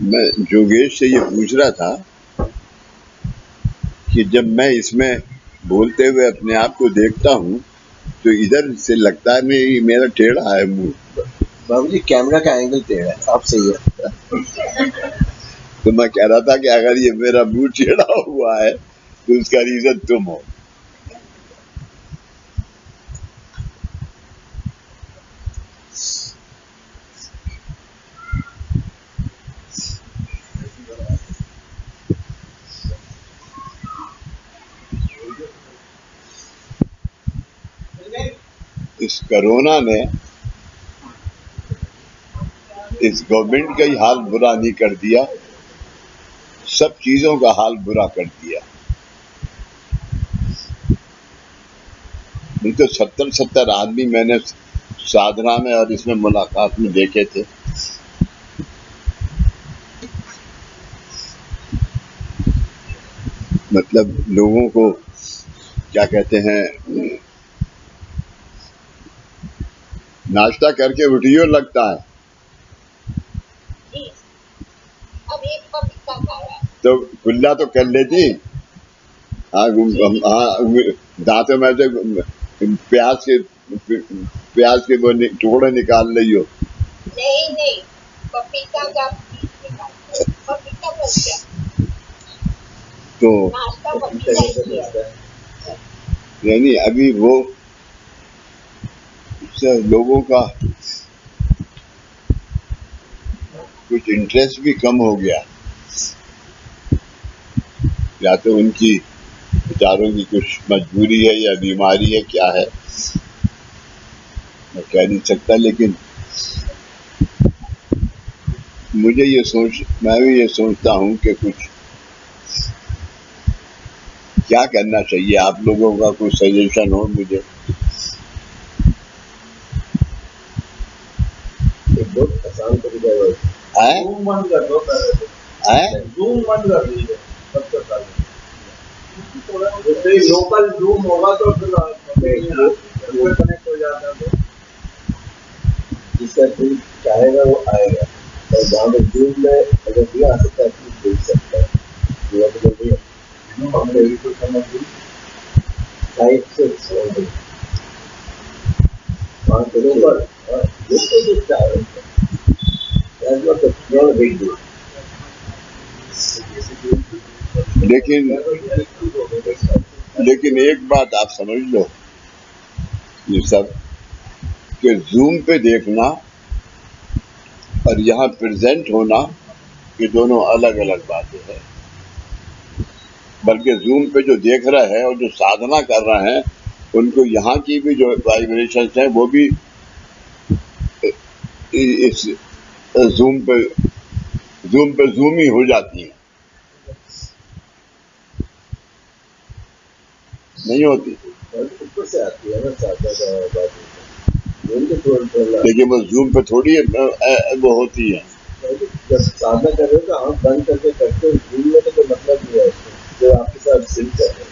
मैं जोगेश से ये पूछ रहा था कि जब मैं इसमें बोलते हुए अपने आप को देखता हूँ तो इधर से लगता है नहीं मेरा टेढ़ा है मुंह। बाबू जी कैमरा का एंगल टेढ़ा है, आप सही है। तो मैं कह रहा था कि अगर ये मेरा मुंह टेढ़ा हुआ है तो उसका रीजन तुम हो। इस कोरोना ने इस गवर्नमेंट का ही हाल बुरा नहीं कर दिया, सब चीजों का हाल बुरा कर दिया। नहीं तो 70 आदमी मैंने साधना में और इसमें मुलाकात में देखे थे। मतलब लोगों को क्या कहते हैं, नाश्ता करके उठियो लगता है अब एक पपीता खाया तो खुला तो कर लेती। हाँ दांतों में से प्याज के वो टुकड़े निकाल लियो। नहीं पपीता का पीस निकाल पपीता बन गया तो नाश्ता पपीता ही किया। यानी अभी वो लोगों का कुछ इंटरेस्ट भी कम हो गया, या तो उनकी बेचारों की कुछ मजबूरी है या बीमारी है, क्या है मैं कह नहीं सकता। लेकिन मैं भी ये सोचता हूँ कि कुछ क्या करना चाहिए। आप लोगों का कुछ सजेशन हो मुझे। बहुत आसान तरीका है, जूम बंद कर दो पहले, जूम बंद कर दीजिए सबसे पहले। जैसे लोकल जूम होगा तो फिर कनेक्ट हो जाता है, तो जिसका कोई चाहेगा वो आएगा। और जहाँ पे जूम में अगर भी आ सकता है तो देख सकता है। और मेरी तो समझ ली साइड से छोड़ दो वहाँ के ऊपर जिसको दिखता है लेकिन एक बात आप समझ लो, ये सब कि जूम पे देखना और यहाँ प्रेजेंट होना ये दोनों अलग अलग बातें हैं। बल्कि जूम पे जो देख रहे हैं और जो साधना कर रहे हैं उनको यहाँ की भी जो वाइब्रेशंस हैं वो भी इस जूम पे जूम ही हो जाती हैं, नहीं होती। ऊपर से आती है ना, लेकिन वो जूम पे थोड़ी वो होती है। जब साधना कर रहे हो तो आँख बंद करके करते हो, जूम में तो कोई मतलब नहीं है जो आपके साथ सिंक कर रहे हैं।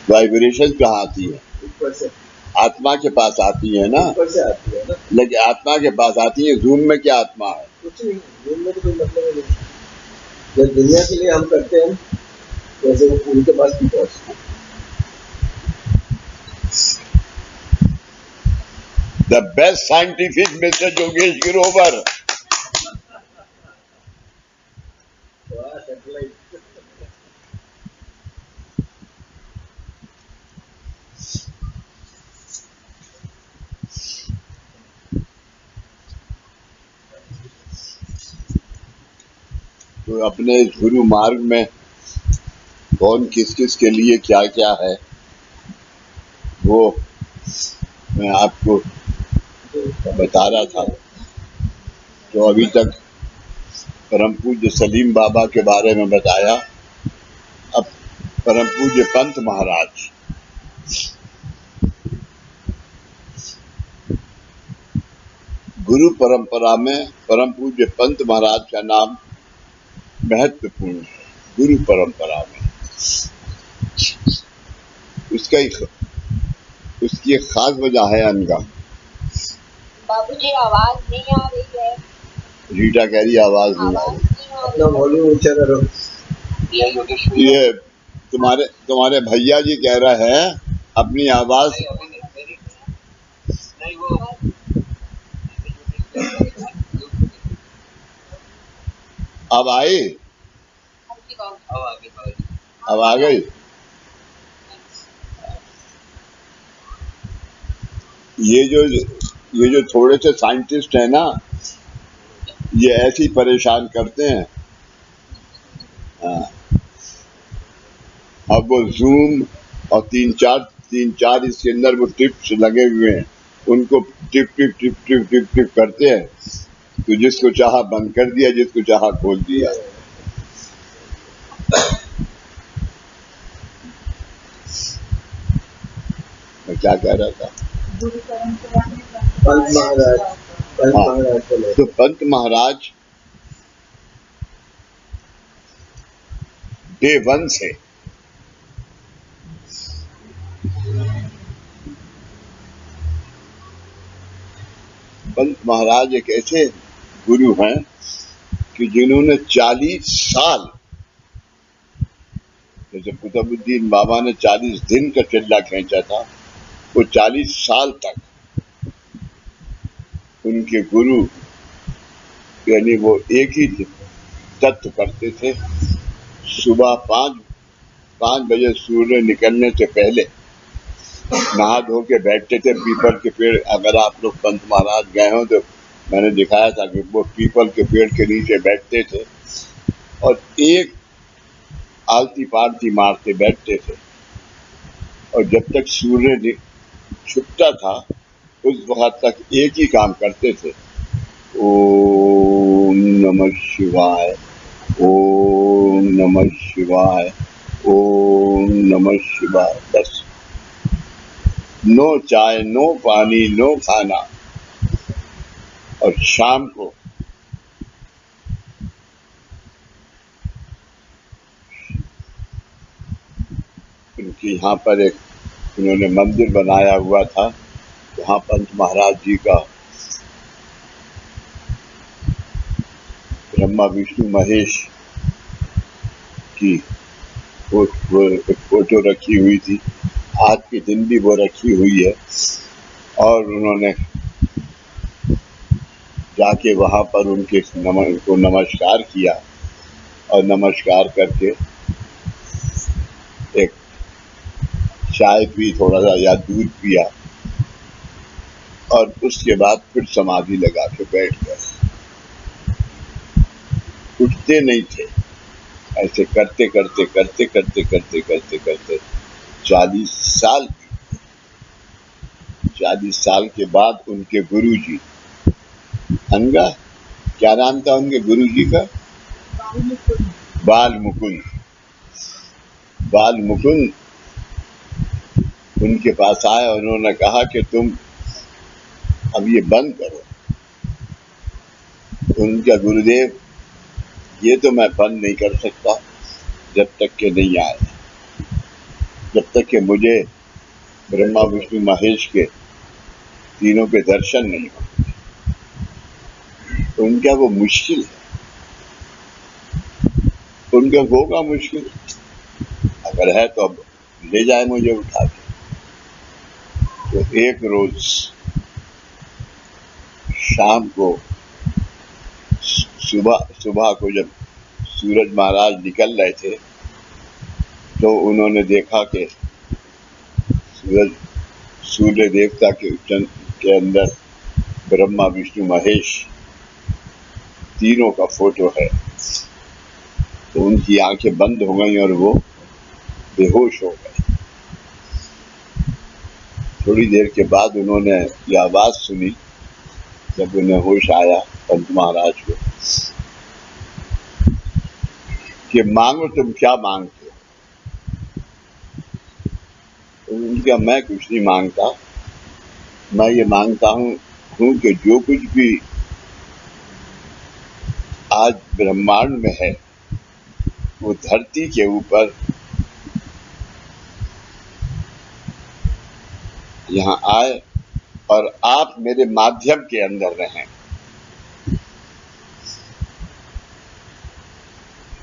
वाइब्रेशन कहाँ आती है? ऊपर से आत्मा के पास आती है ना, ऊपर से आती है ना। लेकिन आत्मा के पास आती है, जूम में क्या आत्मा है? कुछ नहीं, जूम में तो कोई मतलब नहीं। जब दुनिया के लिए हम करते हैं जैसे उनके पास भी पहुँचते हैं। The best scientific Mr. Yogesh Grover. तो अपने इस गुरु मार्ग में कौन किस किस के लिए क्या क्या है वो मैं आपको बता रहा था। तो अभी तक परम पूज्य सलीम बाबा के बारे में बताया। अब परम पूज्य पंत महाराज, गुरु परंपरा में परम पूज्य पंत महाराज का नाम महत्वपूर्ण है। गुरु परंपरा में उसकी एक खास वजह है अनका। बाबूजी आवाज नहीं आ रही है। रीटा कह रही आवाज नहीं आ रही। अपना वॉल्यूम ऊंचा करो। ये तुम्हारे भैया जी कह रहे हैं अपनी आवाज अब आई, अब आ गई। ये जो थोड़े से साइंटिस्ट हैं ना, ये ऐसे ही परेशान करते हैं। हाँ। अब वो जूम और तीन चार इसके अंदर वो टिप्स लगे हुए हैं, उनको tip tip tip tip tip tip करते हैं, तो जिसको चाहा बंद कर दिया, जिसको चाहा खोल दिया। मैं क्या कह रहा था? पंत महाराज तो पंत महाराज डे 1 से पंत महाराज एक ऐसे गुरु हैं कि जिन्होंने 40 साल, जैसे कुतुबुद्दीन बाबा ने 40 दिन का चिल्ला खींचा था, वो 40 साल तक उनके गुरु यानी वो एक ही तत्व करते थे। सुबह 5 बजे सूर्य निकलने से पहले नहा धो के बैठते थे पीपल के पेड़। अगर आप लोग पंत महाराज गए हो तो मैंने दिखाया था कि वो पीपल के पेड़ के नीचे बैठते थे और एक आलती पालती मारते बैठते थे, और जब तक सूर्य छुपता था उस वक्त तक एक ही काम करते थे, ओम नमः शिवाय, ओम नमः शिवाय, ओम नमः शिवाय। बस, नो चाय, नो पानी, नो खाना। और शाम को उनके यहाँ पर एक उन्होंने मंदिर बनाया हुआ था, वहाँ पंत महाराज जी का ब्रह्मा विष्णु महेश की फोटो रखी हुई थी। आज के दिन भी वो रखी हुई है, और उन्होंने जाके वहाँ पर उनके को नमस्कार किया, और नमस्कार करके एक चाय पी, थोड़ा सा या दूध पिया, और उसके बाद फिर समाधि लगा के बैठ गए। उठते नहीं थे, ऐसे करते करते करते करते करते करते करते 40 साल 40 साल के बाद उनके गुरुजी अंगा, क्या नाम था उनके गुरुजी का? बाल मुकुंद उनके पास आए और उन्होंने कहा कि तुम अब ये बंद करो। उनका गुरुदेव, ये तो मैं बंद नहीं कर सकता जब तक के नहीं आए, जब तक के मुझे ब्रह्मा विष्णु महेश के तीनों के दर्शन नहीं होते। उनका वो मुश्किल है, उनका होगा मुश्किल। अगर है तो अब ले जाए मुझे उठा के। तो एक रोज शाम को सुबह को जब सूरज महाराज निकल रहे थे, तो उन्होंने देखा कि सूर्य देवता के अंदर ब्रह्मा विष्णु महेश तीनों का फोटो है। तो उनकी आंखें बंद हो गई और वो बेहोश हो गए। थोड़ी देर के बाद उन्होंने ये आवाज सुनी, जब उन्हें होश आया पंत महाराज को, कि मांगो तुम क्या मांगते हो। तो उनका, मैं कुछ नहीं मांगता, मैं ये मांगता हूँ कि जो कुछ भी आज ब्रह्मांड में है वो धरती के ऊपर यहाँ आए और आप मेरे माध्यम के अंदर रहें।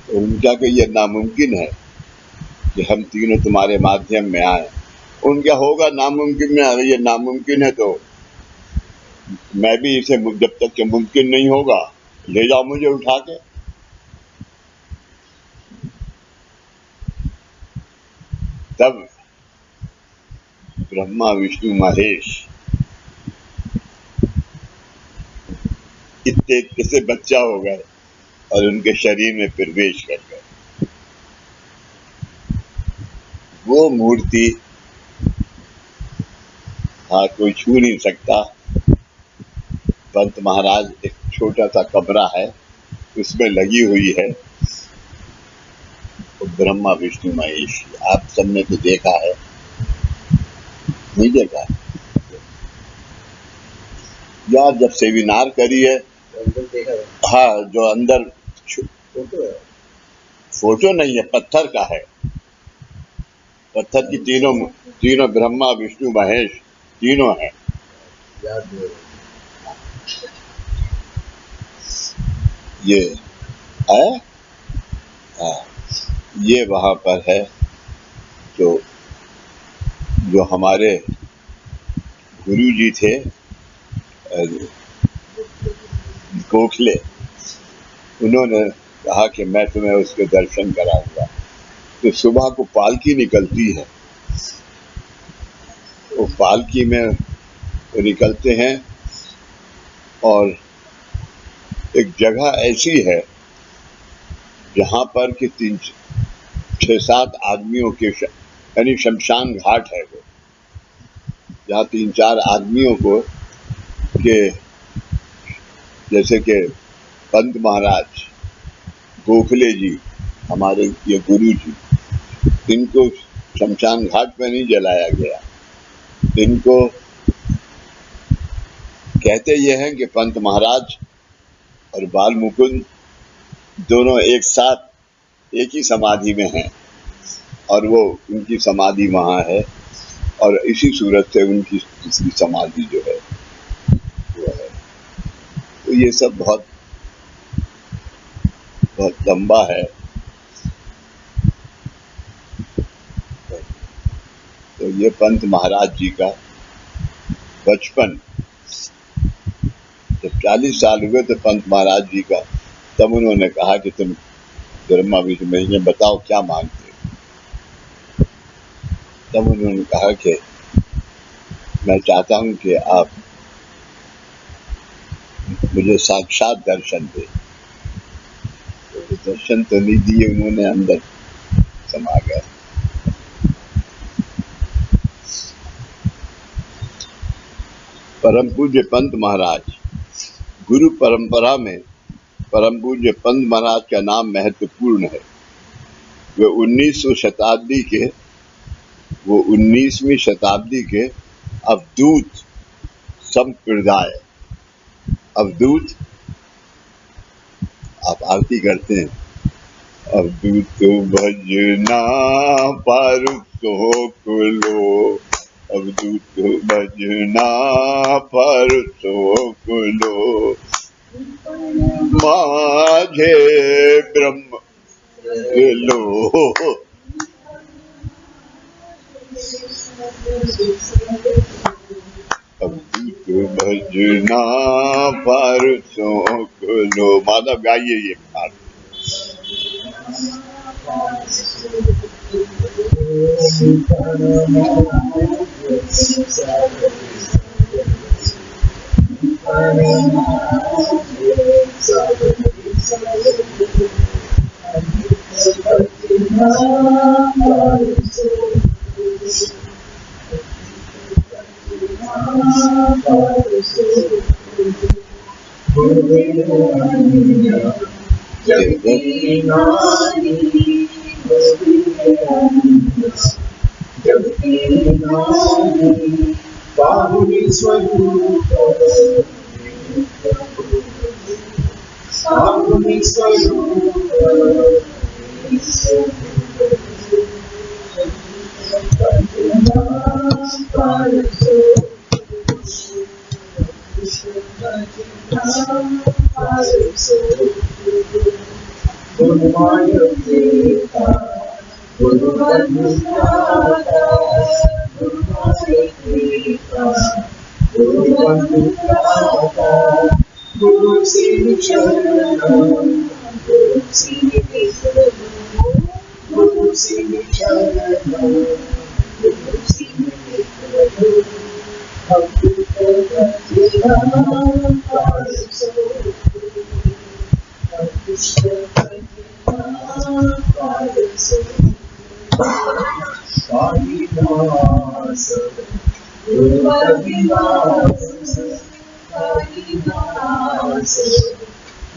और उनका कि ये नामुमकिन है कि हम तीनों तुम्हारे माध्यम में आए। उनका होगा नामुमकिन में, अगर ये नामुमकिन है तो मैं भी इसे जब तक कि मुमकिन नहीं होगा ले जाओ मुझे उठा के। तब ब्रह्मा विष्णु महेश इतने से बच्चा हो गए और उनके शरीर में प्रवेश कर गए। वो मूर्ति हाँ कोई छू नहीं सकता। पंत महाराज एक छोटा सा कमरा है उसमें लगी हुई है तो ब्रह्मा विष्णु महेश। आप सबने तो देखा है, नहीं देखा? यार जब सेमिनार करी है, हाँ जो अंदर फोटो नहीं है, पत्थर का है। पत्थर की तीनों ब्रह्मा विष्णु महेश तीनों हैं। ये है, हाँ ये वहां पर है जो हमारे गुरु जी थे गोखले, उन्होंने कहा कि मैं तुम्हें उसके दर्शन कराऊंगा। तो सुबह को पालकी निकलती है, वो पालकी में वो निकलते हैं और एक जगह ऐसी है जहां पर कि 6-7 आदमियों के यानी शमशान घाट है वो, जहाँ 3-4 आदमियों को के जैसे कि पंत महाराज, गोखले जी, हमारे ये गुरु जी, इनको शमशान घाट में नहीं जलाया गया। इनको कहते ये हैं कि पंत महाराज और बाल मुकुंद दोनों एक साथ एक ही समाधि में हैं और वो उनकी समाधि वहाँ है और इसी सूरत से उनकी दूसरी समाधि जो है वो है। तो ये सब बहुत लंबा है। तो ये पंत महाराज जी का बचपन, जब 40 साल हुए तो पंत महाराज जी का, तब उन्होंने कहा कि तुम ब्रह्मा विष्णु महेश बताओ क्या मांगते हो। तब उन्होंने कहा कि मैं चाहता हूं कि आप मुझे साक्षात दर्शन दे। तो दर्शन तो नहीं दिए उन्होंने, अंदर समा गए। परम पूज्य पंत महाराज, गुरु परंपरा में परम पूज्य पंत महाराज का नाम महत्वपूर्ण है। वे 19वीं शताब्दी के अवधूत संप्रदाय, अवधूत आप आरती करते हैं, अवधूत भजना परसो कुलो, अवधूत भजना परसो कुलो, माझे ब्रह्म लो। अवधूत भजना परसो कुलो। माधव गाइए ये बात। गुरुमाय पिता गुरुबंधुदाता गुरुमाय पिता गुरुबंधुदाता गुरु सिंह शरणम गुरु सिंह शरणम गुरु सिंह शरणम गुरु सिंह शरणम भक्ति करना पारसो भक्ति करना पारसो कालिदास गुरु कालिदास कालिदास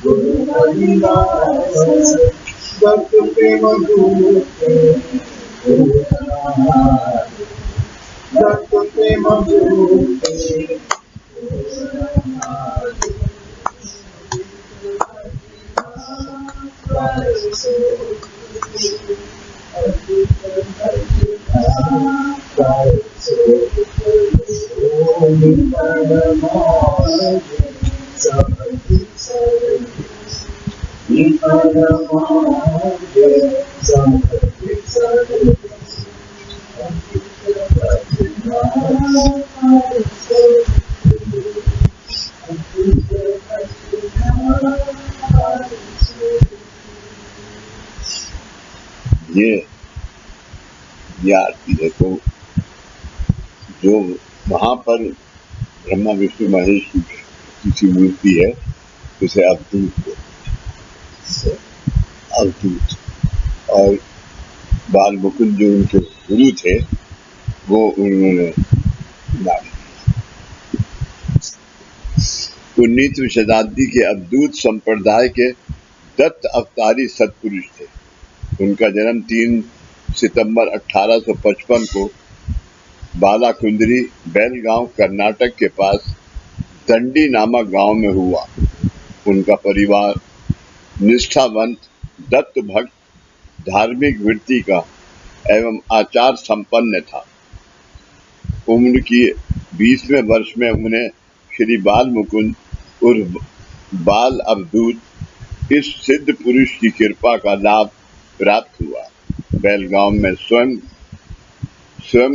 गुरु कालिदास भक्त प्रेम दूते भक्त प्रेम दूते ये आरती देखो, जो वहां पर ब्रह्मा विष्णु महेश की मूर्ति है उसे अवधूत और बाल मुकुंद जो उनके गुरु थे वो उन्होंने 19वीं शताब्दी के अवधूत संप्रदाय के दत्त अवतारी सत्पुरुष थे। उनका जन्म 3 सितंबर 1855 को बालाकुंद्री बेलगांव कर्नाटक के पास दंडी नामक गांव में हुआ। उनका परिवार निष्ठावंत, दत्त भक्त, धार्मिक वृत्ति का एवं आचार संपन्न था। उम्र की 20वें वर्ष में उन्हें श्री बाल मुकुंद उर्फ बाल अवधूत इस सिद्ध पुरुष की कृपा का लाभ प्राप्त हुआ। बेलगांव में स्वयं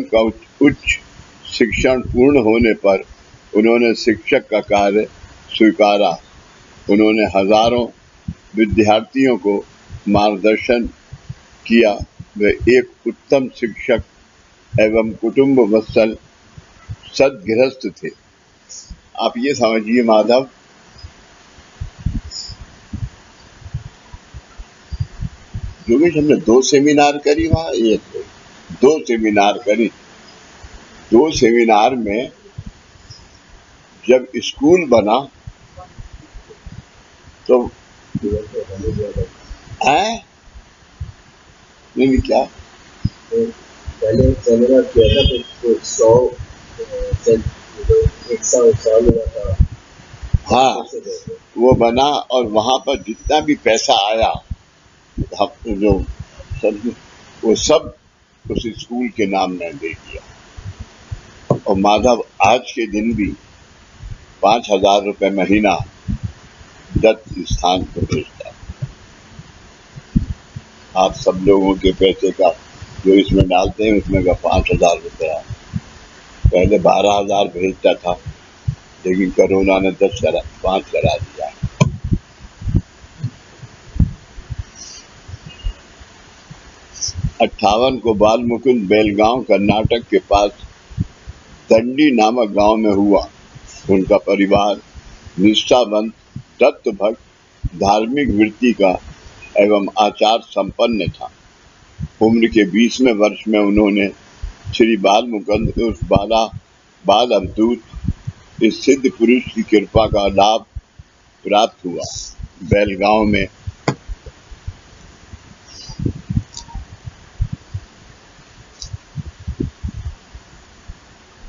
का उच्च शिक्षण पूर्ण होने पर उन्होंने शिक्षक का कार्य स्वीकारा। उन्होंने हजारों विद्यार्थियों को मार्गदर्शन किया। वे एक उत्तम शिक्षक एवं कुटुंब वत्सल सद्गृहस्थ थे। आप ये समझिए माधव, योगेश हमने 2 सेमिनार करी वहाँ, एक 2 सेमिनार करी। 2 सेमिनार में जब स्कूल बना तो नहीं क्या पहले सेमिनार किया था तो 100 साल हुआ था। हाँ, वो बना और वहां पर जितना भी पैसा आया जो वो सब उस स्कूल के नाम में दे दिया। और माधव आज के दिन भी 5,000 रुपए महीना दत्त स्थान को भेजता है। आप सब लोगों के पैसे का जो इसमें डालते हैं उसमें का 5,000 रुपया, पहले 12,000 भेजता था, लेकिन कोरोना ने 5 करा दिया। अट्ठावन को बाल मुकुंद बेलगांव कर्नाटक के पास दंडी नामक गांव में हुआ। उनका परिवार निष्ठावंत, दत्त भक्त, धार्मिक वृत्ति का एवं आचार संपन्न था। उम्र के 20वें वर्ष में उन्होंने श्री बाल मुकुंद उर्फ बाल अवधूत इस सिद्ध पुरुष की कृपा का लाभ प्राप्त हुआ। बेलगांव में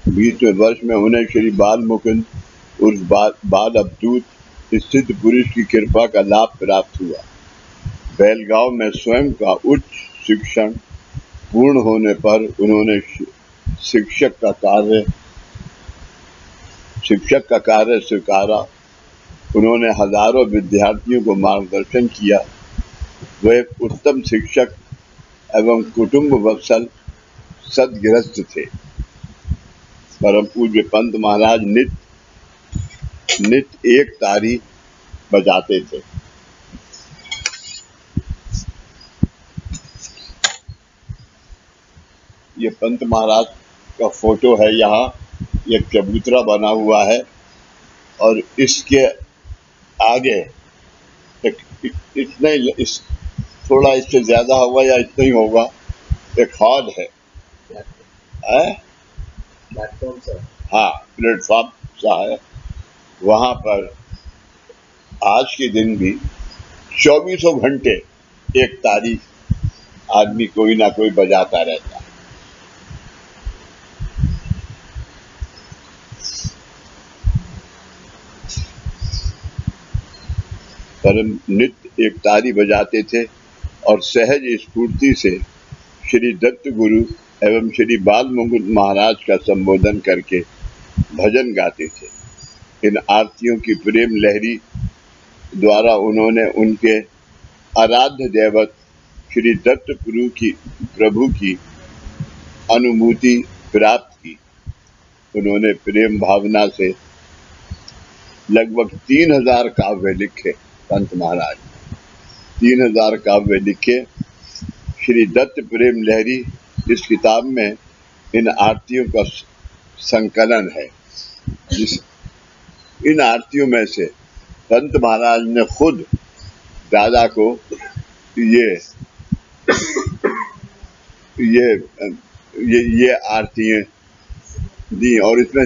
बीसवें वर्ष में उन्हें श्री बाल मुकुंद उर्फ बाल अवधूत इस सिद्ध पुरुष की कृपा का लाभ प्राप्त हुआ। बेलगांव में स्वयं का उच्च शिक्षण पूर्ण होने पर उन्होंने शिक्षक का कार्य स्वीकारा। उन्होंने हजारों विद्यार्थियों को मार्गदर्शन किया। वह एक उत्तम शिक्षक एवं कुटुंब वत्सल सदगृहस्थ थे। परम पूज्य पंत महाराज नित एक तारी बजाते थे। ये पंत महाराज का फोटो है। यहाँ एक चबूतरा बना हुआ है और इसके आगे इतना ही, थोड़ा इससे ज्यादा होगा या इतना ही होगा, एक हॉल है। प्लेटफॉर्म सर, हाँ, प्लेटफॉर्म सा है। वहां पर आज के दिन भी 24 घंटे एक तारी आदमी कोई ना कोई बजाता रहता है। परम नित्य एक तारी बजाते थे और सहज स्फूर्ति से श्री दत्त गुरु एवं श्री बाल मुकुंद महाराज का संबोधन करके भजन गाते थे। इन आरतियों की प्रेम लहरी द्वारा उन्होंने उनके आराध्य दैवत श्री दत्त प्रभु की अनुभूति प्राप्त की। उन्होंने प्रेम भावना से लगभग 3000 काव्य लिखे। पंत महाराज 3000 काव्य लिखे। श्री दत्त प्रेम लहरी इस किताब में इन आरतियों का संकलन है। इन आरतियों में से पंत महाराज ने खुद दादा को ये आरतियां दी और इसमें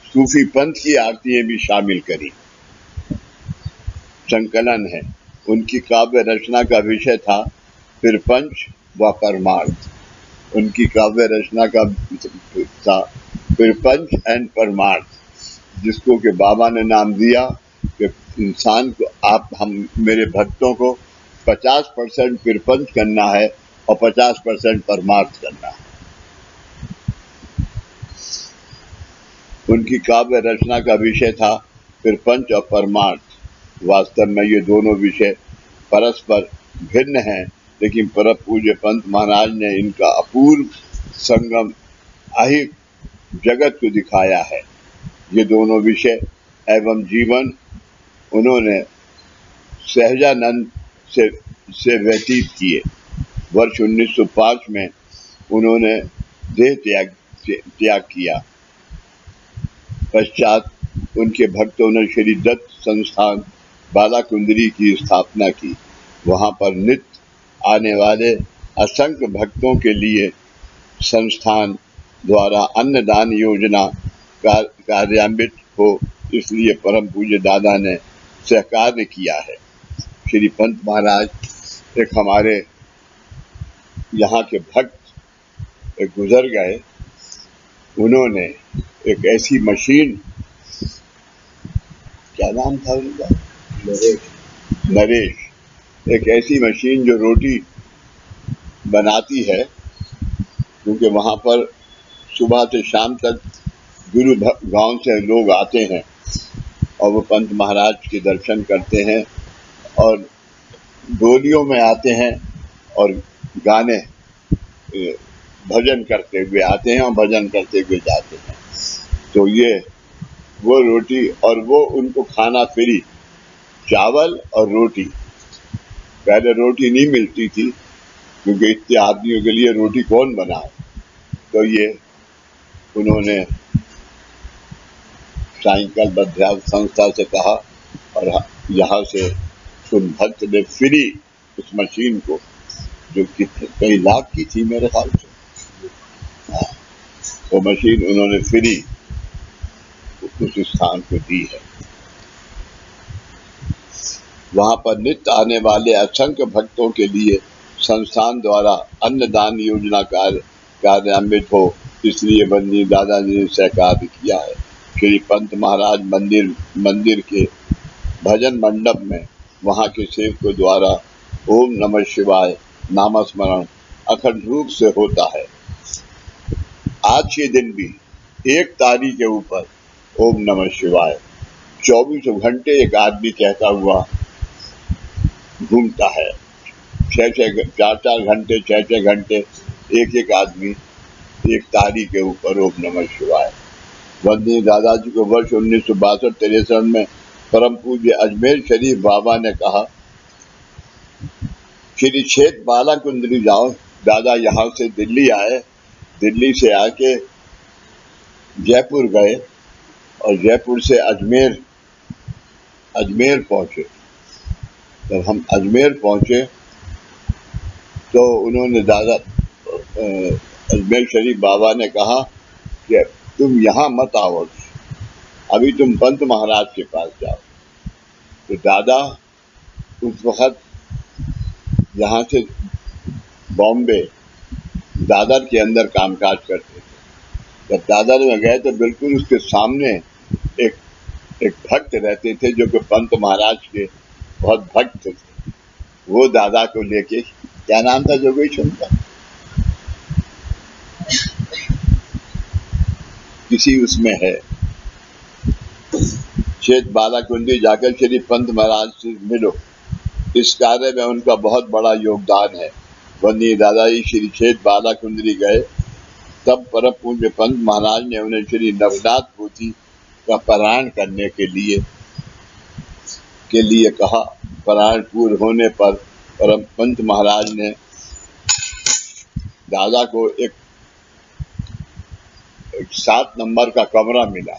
सूफी पंथ की आरतियां भी शामिल करी। संकलन है। उनकी काव्य रचना का विषय था प्रपंच व परमार्थ। उनकी काव्य रचना का था प्रपंच एंड परमार्थ, जिसको के बाबा ने नाम दिया कि इंसान को हम मेरे भक्तों को 50% प्रपंच करना है और 50% परमार्थ करना है। उनकी काव्य रचना का विषय था प्रपंच और परमार्थ। वास्तव में ये दोनों विषय परस्पर भिन्न हैं, लेकिन परम पूज्य पंत महाराज ने इनका अपूर्व संगम अहिक जगत को दिखाया है। ये दोनों विषय एवं जीवन उन्होंने सहजानंद से व्यतीत किए। वर्ष 1905 में उन्होंने देह त्याग किया। पश्चात उनके भक्तों ने श्री दत्त संस्थान बालाकुंदरी की स्थापना की। वहां पर नित्य आने वाले असंख्य भक्तों के लिए संस्थान द्वारा अन्नदान योजना कार्यान्वित हो, इसलिए परम पूज्य दादा ने सहकार्य किया है। श्री पंत महाराज एक हमारे यहाँ के भक्त गुजर गए। उन्होंने एक ऐसी मशीन, क्या नाम था उनका, नरेश, एक ऐसी मशीन जो रोटी बनाती है, क्योंकि वहां पर सुबह से शाम तक गुरु गांव से लोग आते हैं और वो पंत महाराज के दर्शन करते हैं और डोलियों में आते हैं और गाने भजन करते हुए आते हैं और भजन करते हुए जाते हैं। तो ये वो रोटी और वो उनको खाना फ्री, चावल और रोटी। पहले रोटी नहीं मिलती थी क्योंकि इतने आदमियों के लिए रोटी कौन बनाए, तो ये उन्होंने साइकिल बध्याल संस्था से कहा और यहाँ से उन भक्त ने फ्री उस मशीन को, जो कि कई लाख की थी मेरे ख्याल से, वो मशीन उन्होंने फ्री उस स्थान को दी है। वहां पर नित्य आने वाले असंख्य भक्तों के लिए संस्थान द्वारा अन्नदान योजना कार्यान्वित हो, इसलिए बंदी दादाजी ने सहकार किया है। श्री पंत महाराज मंदिर के भजन मंडप में वहां के सेवकों द्वारा ओम नमः शिवाय नामस्मरण अखंड रूप से होता है। आज के दिन भी एक तारी के ऊपर ओम नमः शिवाय 24 घंटे एक आदमी कहता हुआ घूमता है। चार घंटे 6 घंटे एक आदमी एक तारी के ऊपर ओम नमः शिवाय। वंदनीय दादाजी को वर्ष 1962-63 में परम पूज्य अजमेर शरीफ बाबा ने कहा, श्री क्षेत्र बालाकुंडरी जाओ। दादा यहाँ से दिल्ली आए, दिल्ली से आके जयपुर गए और जयपुर से अजमेर पहुंचे। जब हम अजमेर पहुंचे तो उन्होंने अजमेर शरीफ बाबा ने कहा कि तुम यहाँ मत आओ, अभी तुम पंत महाराज के पास जाओ। तो दादा उस वक्त यहाँ से बॉम्बे दादर के अंदर कामकाज करते थे। जब दादर में गए तो बिल्कुल उसके सामने एक भक्त रहते थे जो कि पंत महाराज के बहुत भक्त थे। वो दादा को लेके, क्या नाम था जोगेश उनका, किसी उसमें है, क्षेत्र बालाकुंडी जाकर श्री पंत महाराज से मिलो। इस कार्य में उनका बहुत बड़ा योगदान है। वंदनीय दादाजी श्री क्षेत्र बालाकुंडी गए, तब परम पूज्य पंत महाराज ने उन्हें श्री नवनाथ पोथी का पारायण करने के लिए कहा। पारायण पूर्ण होने पर परम पंत महाराज ने दादा को एक 7 नंबर का कमरा मिला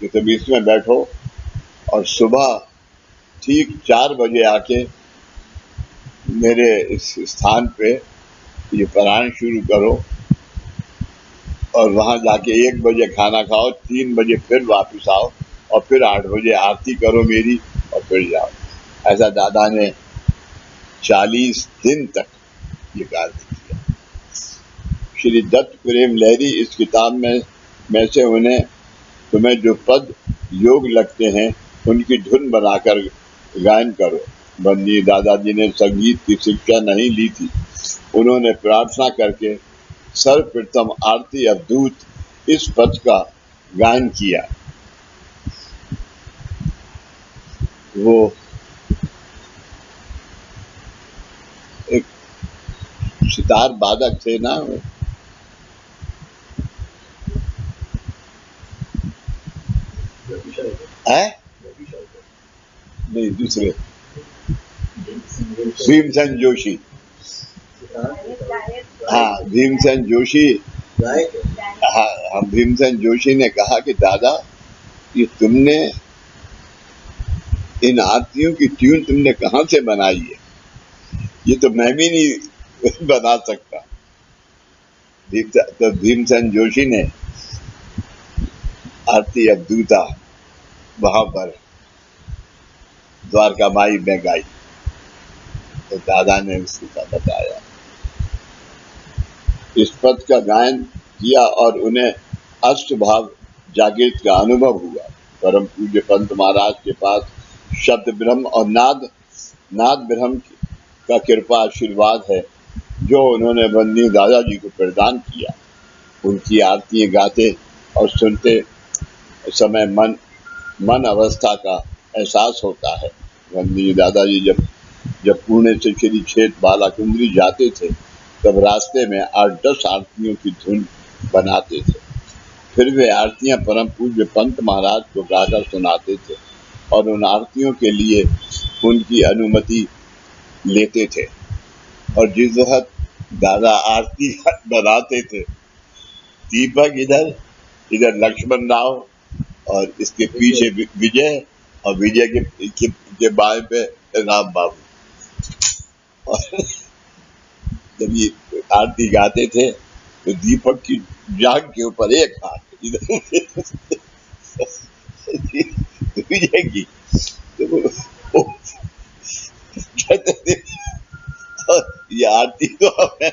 कि तुम इसमें बैठो और सुबह ठीक 4 बजे आके मेरे इस स्थान पे ये पारायण शुरू करो और वहां जाके 1 बजे खाना खाओ, 3 बजे फिर वापस आओ और फिर 8 बजे आरती करो मेरी और फिर जाओ। ऐसा दादा ने 40 दिन तक ये कार्य किया। श्री दत्त प्रेम लहरी इस किताब में से तुम्हें जो पद योग लगते हैं उनकी धुन बनाकर गायन करो। वंदनीय दादाजी ने संगीत की शिक्षा नहीं ली थी। उन्होंने प्रार्थना करके सर्वप्रथम आरती अवधूत इस पद का गायन किया। वो एक सितार वादक थे ना, है नहीं, दूसरे भीमसेन जोशी। हाँ, भीमसेन जोशी। हाँ, भीमसेन जोशी ने कहा कि दादा ये तुमने इन आरतियों की ट्यून तुमने कहाँ से बनाई है, ये तो मैं भी नहीं बना सकता। तो भीमसेन जोशी ने आरती अवधूता वहां पर द्वारका माई में गाई, तो दादा ने उसका बताया, इस पद का गायन किया और उन्हें अष्टभाव जागृत का अनुभव हुआ। परम पूज्य पंत महाराज के पास शब्द ब्रह्म और नाद ब्रह्म का कृपा आशीर्वाद है जो उन्होंने वंदनीय दादाजी को प्रदान किया। उनकी आरतियां गाते और सुनते समय मन अवस्था का एहसास होता है। वंदनीय दादाजी जब पुणे से श्री क्षेत्र बालाकुंडी जाते थे तब रास्ते में 8-10 आरतियों की धुन बनाते थे। फिर वे आरतियां परम पूज्य पंत महाराज को गाकर सुनाते थे और उन आरतियों के लिए उनकी अनुमति लेते थे। और जिस वक्त दादा आरती बनाते थे, दीपक इधर लक्ष्मण राव और इसके पीछे विजय और विजय के बाएं पे राम बाबू। और जब ये आरती गाते थे तो दीपक की जांघ के ऊपर एक हाथ इधर विजय की, तो वो कहते थे ये आरती तो हमें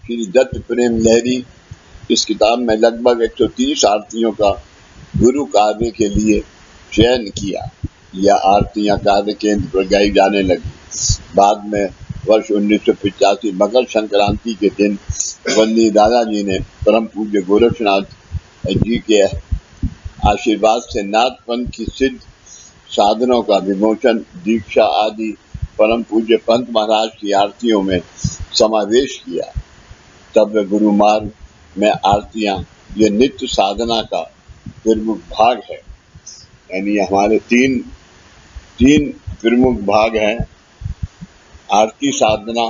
श्री दत्त प्रेम लहरी इस किताब में लगभग 130 आरतियों का गुरु कार्य के लिए चयन किया। यह आरतियां कार्य केंद्र पर गाई जाने लगी। बाद में वर्ष 1985 मकर संक्रांति के दिन वंदनीय दादाजी ने परम पूज्य गोरक्षनाथ जी के आशीर्वाद से नाथ पंथ की साधनों का विमोचन, दीक्षा आदि परम पूज्य पंत महाराज की आरतियों में समावेश किया। तब गुरु मार्ग में आरतियां ये नित्य साधना का प्रमुख भाग है। यानी हमारे तीन प्रमुख भाग हैं, आरती साधना,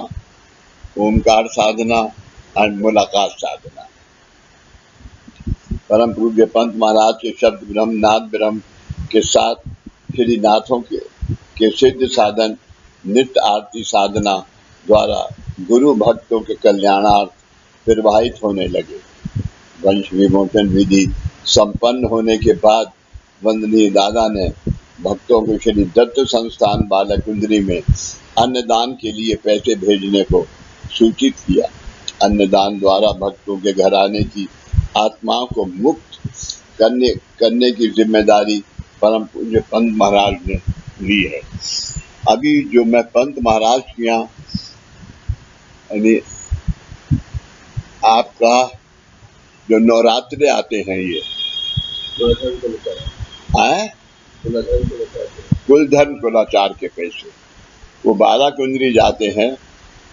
ओमकार साधना और मुलाकात साधना। परम पूज्य पंत महाराज के शब्द ब्रह्म, नाद ब्रह्म के साथ श्री नाथों के सिद्ध साधन नित्य आरती साधना द्वारा गुरु भक्तों के कल्याणार्थ प्रवाहित होने लगे। वंश विमोचन विधि संपन्न होने के बाद वंदनीय दादा ने भक्तों को श्री दत्त संस्थान बालकुंदरी में अन्नदान के लिए पैसे भेजने को सूचित किया। अन्नदान द्वारा भक्तों के घर आने की आत्माओं को मुक्त करने की जिम्मेदारी परम पूज्य पंत महाराज ने ली है। अभी जो मैं पंत महाराज के यहाँ यानी आपका जो नवरात्रे आते हैं, ये कुलधन कुलाचार के पैसे वो बालाकुंदरी जाते हैं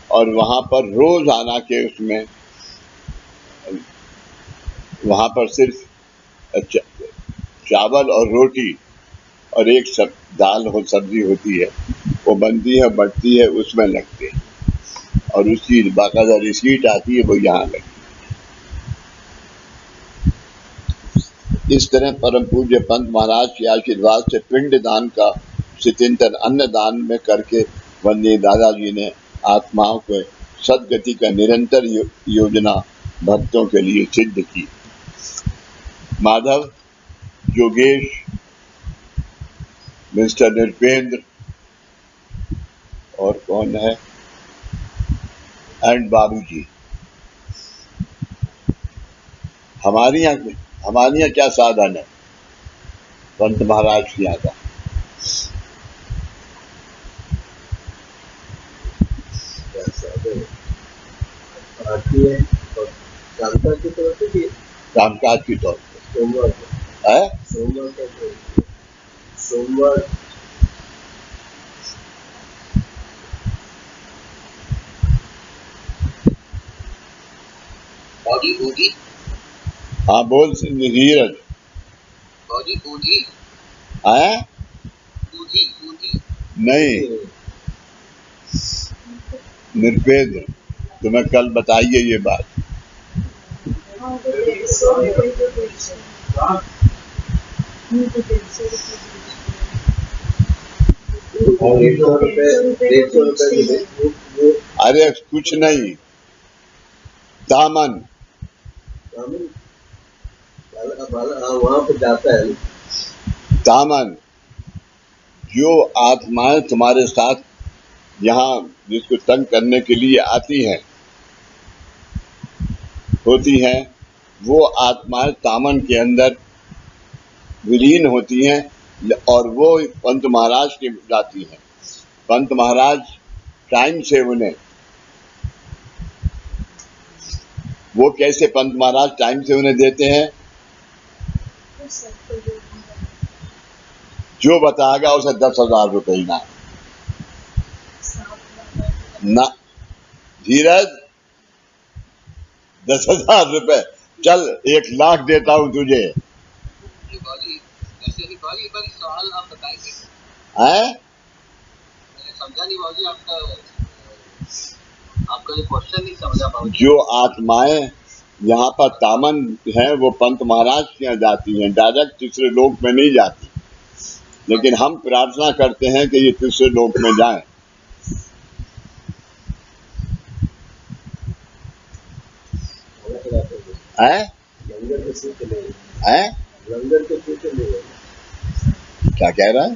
और वहाँ पर रोज आना के उसमें वहाँ पर सिर्फ चावल और रोटी और एक दाल और सब्जी होती है, वो बनती है बढ़ती है, उसमें लगते हैं और उसकी बाकायदा रिसीट आती है, वो यहाँ लगती है। इस तरह परम पूज्य पंत महाराज के आशीर्वाद से पिंड दान का चिंतन अन्नदान में करके वंदनीय दादाजी ने आत्माओं को सदगति का निरंतर योजना भक्तों के लिए सिद्ध की। माधव, योगेश, मिस्टर नृपेंद्र और कौन है एंड बाबूजी, हमारे यहाँ क्या साधन है पंत महाराज के यहाँ का? कामकाज की तौर पर सोमवार बूढ़ी हाँ बोल धीरज बूढ़ी है बूढ़ी नहीं निर्पेंद्र, तुम्हें कल बताइए ये बात। और 100 रुपए अरे कुछ नहीं, दामन वहाँ पे जाता है। दामन, जो आत्माएं तुम्हारे साथ यहाँ जिसको तंग करने के लिए आती हैं होती हैं, वो आत्माएं तामन के अंदर विलीन होती हैं और वो पंत महाराज के जाती हैं। पंत महाराज टाइम से उन्हें, वो कैसे पंत महाराज टाइम से उन्हें देते हैं? जो बताएगा उसे 10,000 रुपए इनाम। ना धीरज, 10,000 रुपए, चल 1 लाख देता हूं तुझे। सवाल आप बताएंगे? हैं? समझा नहीं बाबूजी, आपका ये क्वेश्चन नहीं समझा बाबूजी। जो आत्माएं यहाँ पर तामन हैं वो पंत महाराज के यहाँ जाती हैं, डायरेक्ट तीसरे लोक में नहीं जाती, लेकिन हम प्रार्थना करते हैं कि ये तीसरे लोक में जाएं। हैं? हैं? क्या कह रहा है?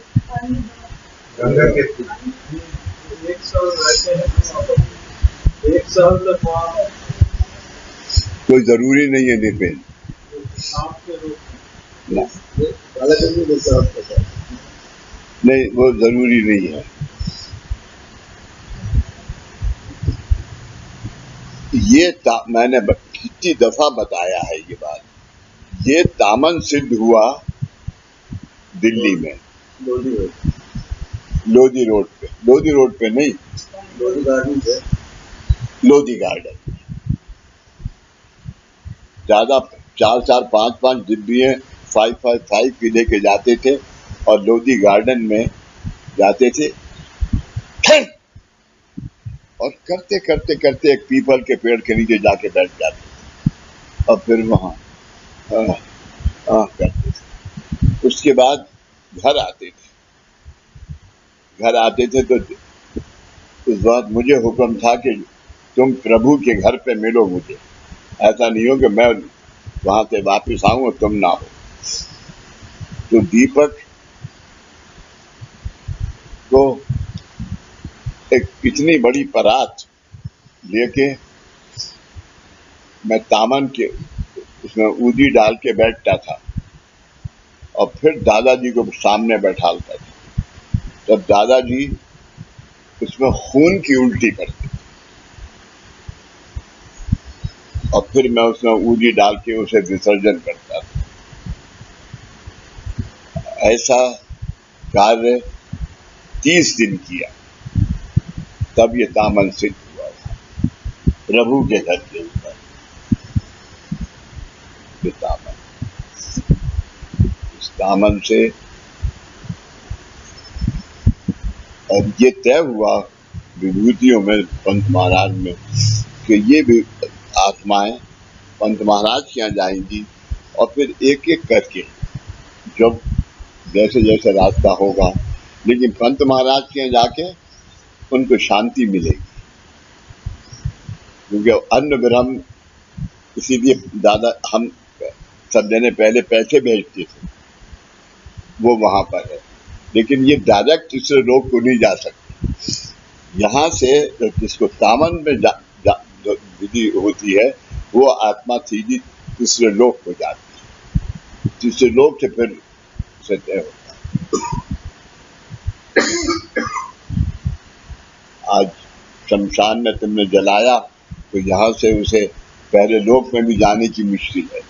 कोई जरूरी नहीं है निपिन, नहीं वो जरूरी नहीं है। ये मैंने कितनी दफा बताया है ये बात। ये तामन सिद्ध हुआ दिल्ली में, लोधी रोड पे नहीं, लोधी गार्डन। ज्यादा 4-4, 5-5 डिब्बियां 5-5 की लेके जाते थे और लोधी गार्डन में जाते थे और करते करते करते एक पीपल के पेड़ के नीचे जाके बैठ जाते और फिर वहां करते थे। उसके बाद घर आते थे तो उस बात मुझे हुक्म था कि तुम प्रभु के घर पे मिलो मुझे, ऐसा नहीं हो कि मैं वहां से वापिस आऊं और तुम ना हो। तो दीपक को एक इतनी बड़ी परात लेके मैं तामन के उसमें ऊदी डाल के बैठता था और फिर दादाजी को सामने बैठालता था। तब दादाजी उसमें खून की उल्टी करते और फिर मैं उसमें ऊदी डाल के उसे विसर्जन करता था। ऐसा कार्य 30 दिन किया, तब ये तामन सिद्ध हुआ था प्रभु के घर के ऊपर। इस तामन से और ये तय हुआ विभूतियों में पंत महाराज में कि ये भी आत्माएं पंत महाराज के यहाँ जाएंगी और फिर एक एक करके जब जैसे जैसे रास्ता होगा, लेकिन पंत महाराज के यहाँ जाके उनको शांति मिलेगी, क्योंकि अन्न ब्रह्म, इसीलिए दादा हम सब जने पहले पैसे भेजते थे, वो वहां पर है, लेकिन ये डायरेक्ट तीसरे लोग को नहीं जा सकते। यहाँ से जिसको तामन में जो विधि होती है वो आत्मा सीधी तीसरे लोक को जाती है, तीसरे लोक से फिर से तय होता है। आज शमशान में तुमने जलाया तो यहाँ से उसे पहले लोक में भी जाने की मुश्किल है।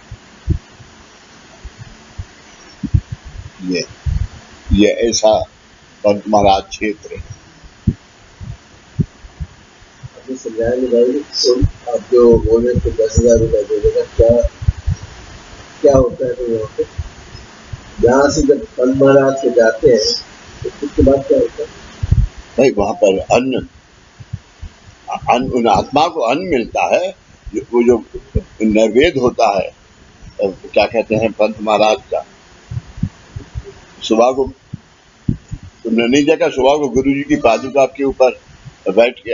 ये ऐसा पंत महाराज क्षेत्र है। अब जो बोले तो 10,000 रुपए दे देगा, क्या होता है? तो यहाँ पे यहाँ से जब पंत महाराज के जाते हैं तो उसके बाद क्या होता है भाई? वहां पर अन्न उन आत्मा को अन्न मिलता है, वो जो नैवेद्य होता है, क्या कहते हैं पंत महाराज का, सुबह को तुमने नहीं देखा, सुबह को गुरु जी की पादुका के ऊपर बैठ के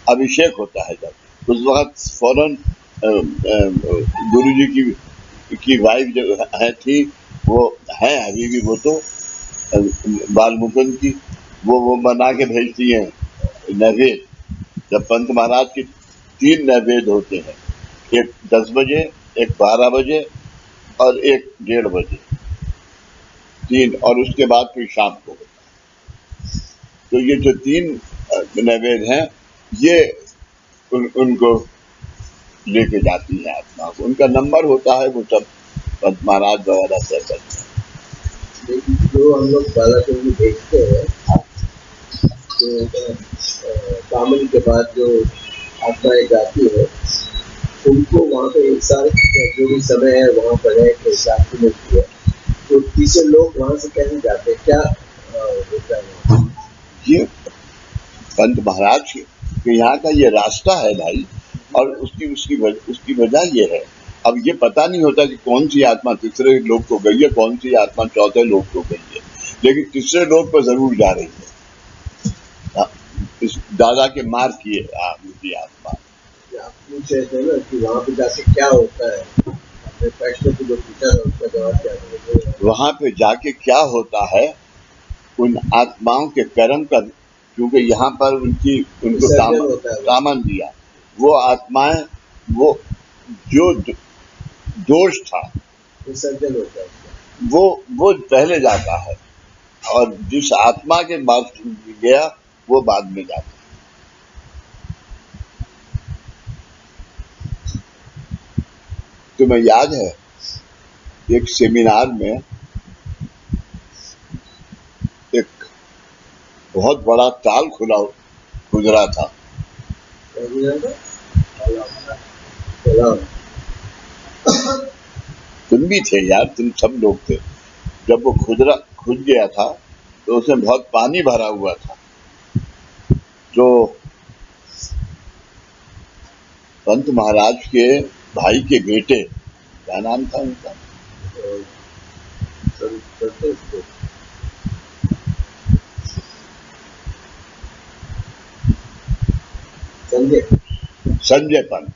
अभिषेक होता है जब उस वक्त फौरन गुरु जी की वाइफ जो है थी, वो है अभी भी, वो तो बाल मुकुंद की, वो बना के भेजती हैं नैवेद्य। जब पंत महाराज के 3 नैवेद्य होते हैं, एक 10 बजे, एक 12 बजे और एक 1:30 बजे, 3, और उसके बाद फिर शाम को होता है। तो ये जो 3 नैवेद्य हैं, ये उनको लेके जाती है आत्मा को, उनका नंबर होता है, वो सब पंत महाराज वगैरह तय करते हैं। जो हम लोग बालासुर में देखते हैं, तो तामन के बाद जो आत्माएं जाती है, उनको वहाँ पे एक साल जो भी समय है वहाँ पर है कि शांति मिलती है, तो तीसरे लोग वहाँ से कैसे जाते हैं, क्या होता है? ये पंत महाराज के यहाँ का ये रास्ता है भाई, और उसकी वजह ये है, अब ये पता नहीं होता कि कौन सी आत्मा तीसरे लोक को गई है, कौन सी आत्मा चौथे लोक को गई है, लेकिन तीसरे लोक पर जरूर जा रही है। इस दादा के मार किए आत्मा। आप पूछ रहे थे ना कि वहाँ पे जाके क्या होता है, अपने प्रश्न को जो पूछा था उसका जवाब क्या है? वहाँ पे जाके क्या होता है, उन आत्माओं के कर्म का, क्योंकि यहाँ पर उनको तामन दिया, वो आत्माएं, वो जो दोष था विसर्जन होता है, वो पहले जाता है, और जिस आत्मा के बाद गया वो बाद में जाता है। तुम्हें याद है एक सेमिनार में बहुत बड़ा ताल खुदरा था। तुम भी थे यार, तुम सब लोग थे। जब वो खुदरा खुद गया था तो उसमें बहुत पानी भरा हुआ था। जो पंत महाराज के भाई के बेटे, क्या नाम था उनका? संजय पंत।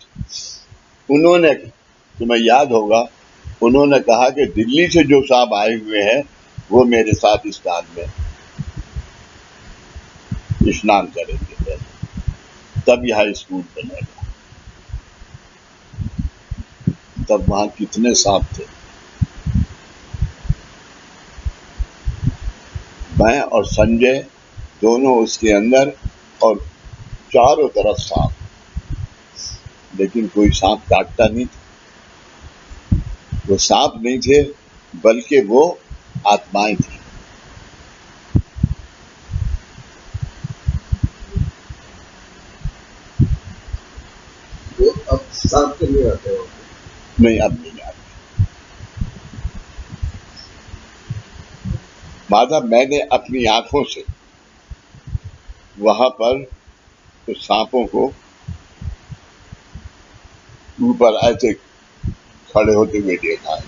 उन्होंने, तुम्हें याद होगा, उन्होंने कहा कि दिल्ली से जो साहब आए हुए हैं वो मेरे साथ इस ताल में स्नान करेंगे, तब यहाँ स्कूल बनेगा। तब वहां कितने सांप थे। मैं और संजय दोनों उसके अंदर और चारों तरफ सांप, लेकिन कोई सांप काटता नहीं था। वो सांप नहीं थे बल्कि वो आत्माएं थी। वो अब सांप के नहीं आते हो? नहीं, अब नहीं आते। माधव, मैंने अपनी आंखों से वहां पर तो सांपों को ऊपर ऐसे खड़े होते हुए देखा है,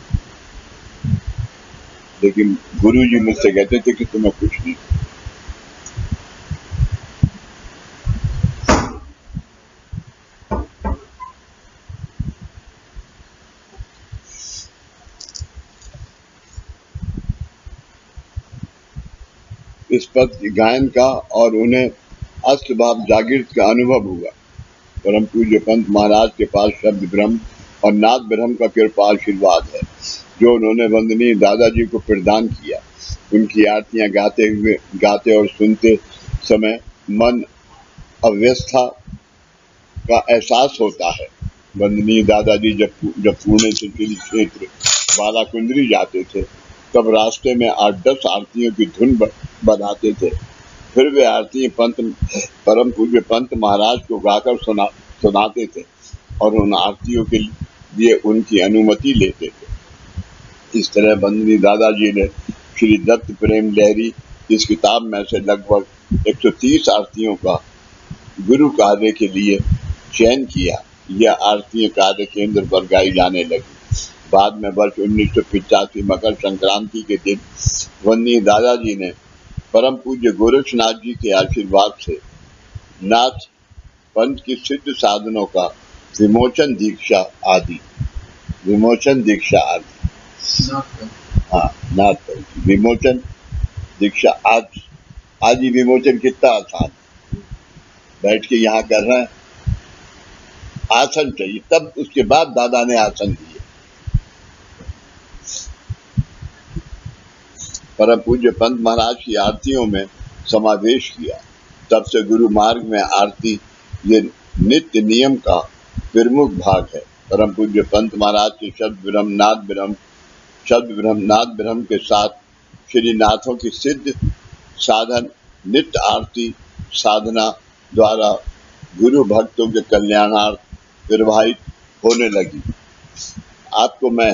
लेकिन गुरुजी मुझसे कहते थे कि तुम्हें कुछ नहीं। इस पद गायन का और उन्हें अष्टभाव जागृत का अनुभव हुआ। परम पूज्य पंत महाराज के पास शब्द ब्रह्म और नाद ब्रह्म का कृपा आशीर्वाद है, जो उन्होंने वंदनीय दादाजी को प्रदान किया। उनकी आरतियां गाते और सुनते समय मन अव्यवस्था का एहसास होता है। वंदनीय दादाजी जब पुणे से किली क्षेत्र बालाकुंद्री जाते थे, तब रास्ते में 8-10 आरतियों की धुन बनाते थे। फिर वे आरती परम पूज्य पंत महाराज को गाकर सुनाते थे और उन आरतियों के लिए उनकी अनुमति लेते थे। इस तरह वंदनीय दादाजी ने श्री दत्त प्रेम लहरी इस किताब में से लगभग 130 आरतियों का गुरु कार्य के लिए चयन किया। यह आरतियां कार्य केंद्र पर गाई जाने लगी। बाद में वर्ष 1985 मकर संक्रांति के दिन वंदनीय दादाजी ने परम पूज्य गोरक्षनाथ जी के आशीर्वाद से नाथ पंथ की सिद्ध साधनों का विमोचन दीक्षा आदि हाँ, नाथ पंथ की विमोचन दीक्षा आज ही विमोचन कितना आसान, बैठ के यहाँ कर रहे हैं। आसन चाहिए, तब उसके बाद दादा ने आसन दिए। परम पूज्य पंत महाराज की आरतियों में समावेश किया। तब से गुरु मार्ग में आरती ये नित्य नियम का प्रमुख भाग है। परम पूज्य पंत महाराज के शब्द ब्रह्म नाद ब्रह्म के साथ श्री नाथों की सिद्ध साधन नित्य आरती साधना द्वारा गुरु भक्तों के कल्याणार्थ प्रवाहित होने लगी। आपको मैं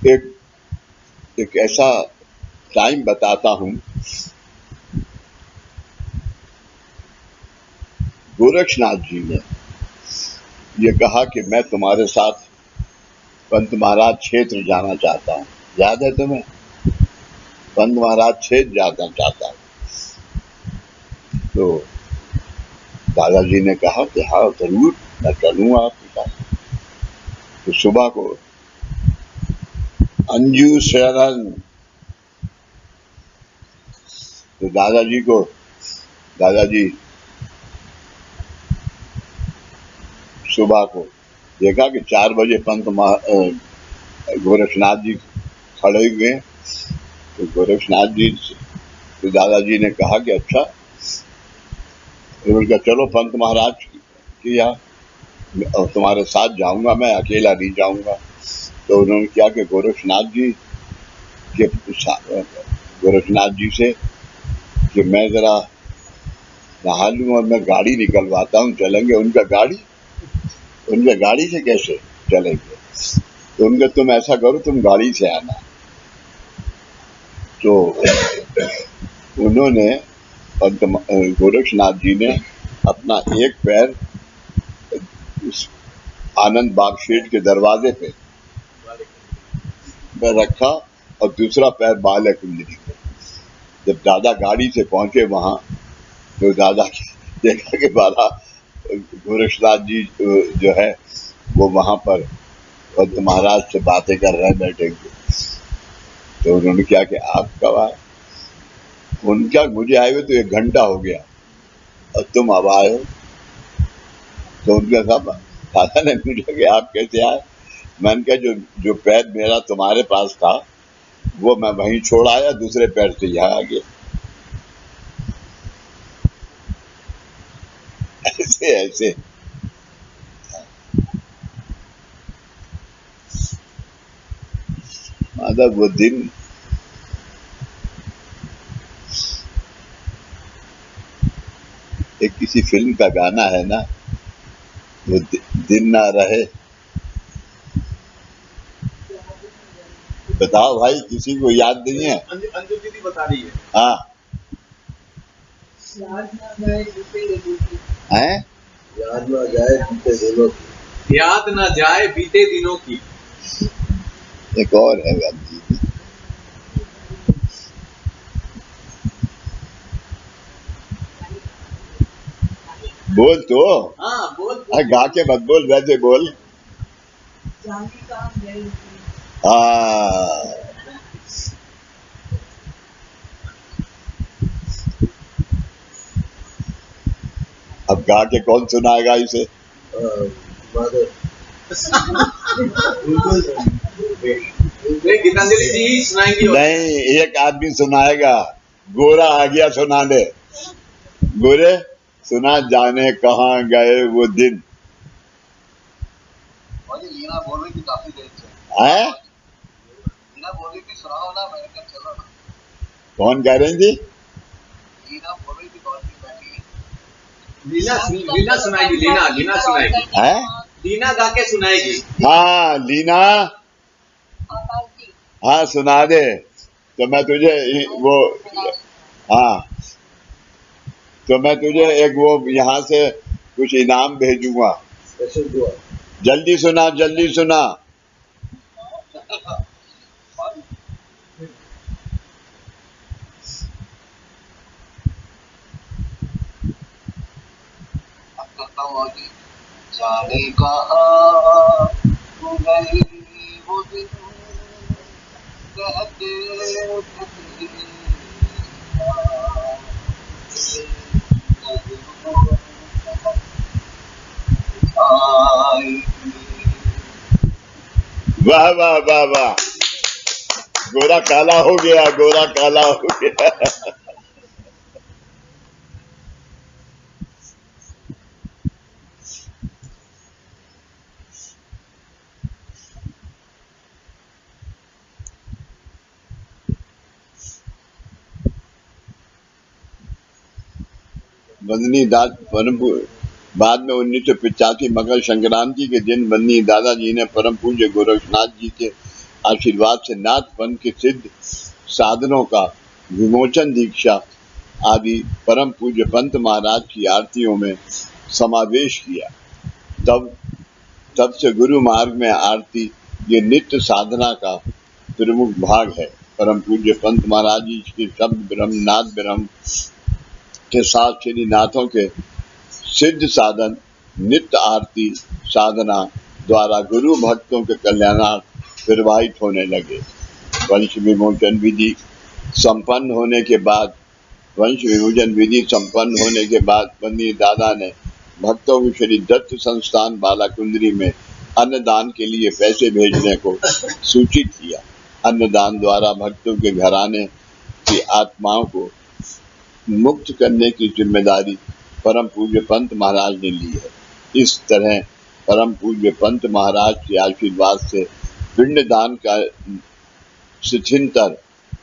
एक ऐसा टाइम बताता हूँ। गोरक्षनाथ जी ने ये कहा कि मैं तुम्हारे साथ पंत महाराज क्षेत्र जाना चाहता हूँ। याद है तुम्हें? पंत महाराज क्षेत्र जाना चाहता हूँ। तो दादाजी ने कहा कि हाँ जरूर, मैं चलूंगा आपके साथ। तो सुबह को अंजू शरण, तो दादाजी सुबह को देखा कि 4 बजे पंत गोरक्षनाथ जी खड़े हुए। तो गोरक्षनाथ जी तो दादाजी ने कहा कि अच्छा, उनका चलो पंत महाराज की यहाँ तुम्हारे साथ जाऊंगा, मैं अकेला नहीं जाऊंगा। तो उन्होंने क्या कि गोरक्षनाथ जी कि गोरखनाथ जी से कि मैं जरा नहा लूं और मैं गाड़ी निकलवाता हूँ, चलेंगे? उनका गाड़ी से कैसे चलेंगे? तो उनका तुम ऐसा करो, तुम गाड़ी से आना। तो उन्होंने गोरक्षनाथ जी ने अपना एक पैर उस आनंद बाग शेठ के दरवाजे पे रखा और दूसरा पैर बाल कुंजरी पे। जब दादा गाड़ी से पहुंचे वहां, तो दादा देखा कि बाला गोरक्षनाथ जी जो है वो वहां पर पंत महाराज से बातें कर रहे बैठे हुए। तो उन्होंने क्या कि आप कब आए? उनका मुझे आए हुए तो 1 घंटा हो गया और तुम अब आए हो। तो उनका सब दादा ने पूछा कि आप कैसे आए? मैंने कहा जो पैर मेरा तुम्हारे पास था वो मैं वहीं छोड़ आया, दूसरे पैर से यहाँ आ गया। ऐसे मतलब वो दिन एक किसी फिल्म का गाना है ना, वो दिन ना रहे। बताओ भाई, किसी को याद नहीं है? अंजू दीदी बता रही है। हाँ हैं? याद ना जाए बीते दिनों की, याद ना जाए बीते दिनों की। एक और है गांधी जी, बोल तो। हाँ बोल। गा के मत बोल, वैसे बोल। हाँ अब गा के कौन सुनाएगा इसे? गीतांजलि जी ही सुनाएंगी। नहीं, एक आदमी सुनाएगा। गोरा आ गया सुनाने। गोरे सुना जाने कहाँ गए वो दिन। और ये लीना बोल रही थी काफी देर से। है? लीना बोल रही थी सुनाओ ना, मैंने कहा चलो ना। कौन कह रही थी? लीना बोल रही थी बहुत देर बैठी। लीना सुनाएगी। लीना सुनाएगी। है? लीना गा के सुनाएगी। हाँ लीना, हाँ सुना दे। तो मैं तुझे वो, हाँ तो मैं तुझे एक वो यहाँ से कुछ इनाम भेजूंगा। जल्दी सुना, जल्दी सुना। अब करता हूँ आगे। जाने कहाँ गई वो दिन, कहते थे वाह वाह वाह वाह, गोरा काला हो गया, गोरा काला हो गया। बंदनी दास परम बाद में 1985 मकर संक्रांति के दिन बंदनी दादाजी ने परम पूज्य गोरक्षनाथ जी के आशीर्वाद से नाथ पंथ के सिद्ध साधनों का विमोचन, दीक्षा आदि परम पूज्य पंत महाराज की आरतियों में समावेश किया। तब से गुरु मार्ग में आरती ये नित्य साधना का प्रमुख भाग है। परम पूज्य पंत महाराज जी के शब्द ब्रह्म, नाद ब्रह्म के साथ श्री नाथों के सिद्ध साधन नित्य आरती साधना द्वारा गुरु भक्तों के कल्याणार्थ प्रवाहित होने लगे। वंश विमोचन विधि संपन्न होने के बाद बंदी दादा ने भक्तों को श्री दत्त संस्थान बालाकुंद्री में अन्नदान के लिए पैसे भेजने को सूचित किया। अन्नदान द्वारा भक्तों के घराने की आत्माओं को मुक्त करने की जिम्मेदारी परम पूज्य पंत महाराज ने ली है। इस तरह परम पूज्य पंत महाराज के आशीर्वाद से पिंडदान का शिथिंतर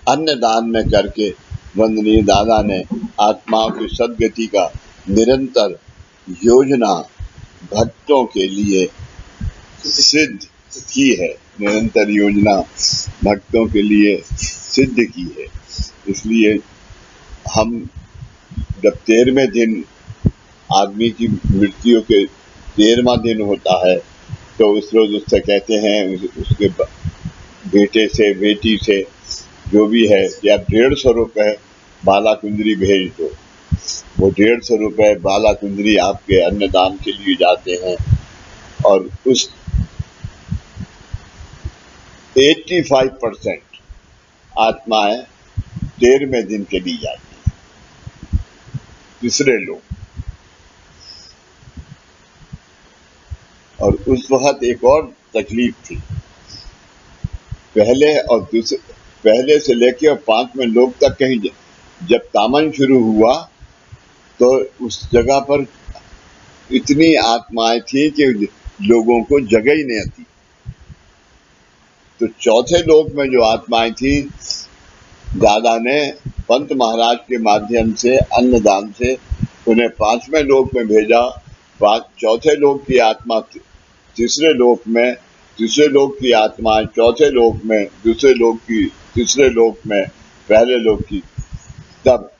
अन्नदान में करके वंदनीय दादा ने आत्माओं की सद्गति का निरंतर योजना भक्तों के लिए सिद्ध की है, निरंतर योजना भक्तों के लिए सिद्ध की है। इसलिए हम जब 13वें दिन आदमी की मृत्यु के 13वां दिन होता है तो उस रोज उससे कहते हैं, उसके बेटे से बेटी से जो भी है, या 150 रुपये बाला कुंदरी भेज दो। वो 150 रुपये बाला कुंदरी आपके अन्नदान के लिए जाते हैं और उस 85% आत्माएं 13वें दिन के लिए जाती हैं, तीसरे लोग। और उस वक्त एक और तकलीफ थी, पहले से लेके और 5वें लोग तक कहीं जब तामन शुरू हुआ तो उस जगह पर इतनी आत्माएं थी कि लोगों को जगह ही नहीं आती। तो चौथे लोक में जो आत्माएं थी, दादा ने पंत महाराज के माध्यम से अन्नदान से उन्हें 5वें लोक में भेजा। चौथे लोक की आत्मा तीसरे लोक में, तीसरे लोक की आत्माएं चौथे लोक में, दूसरे लोक की तीसरे लोक में, पहले लोक की, तब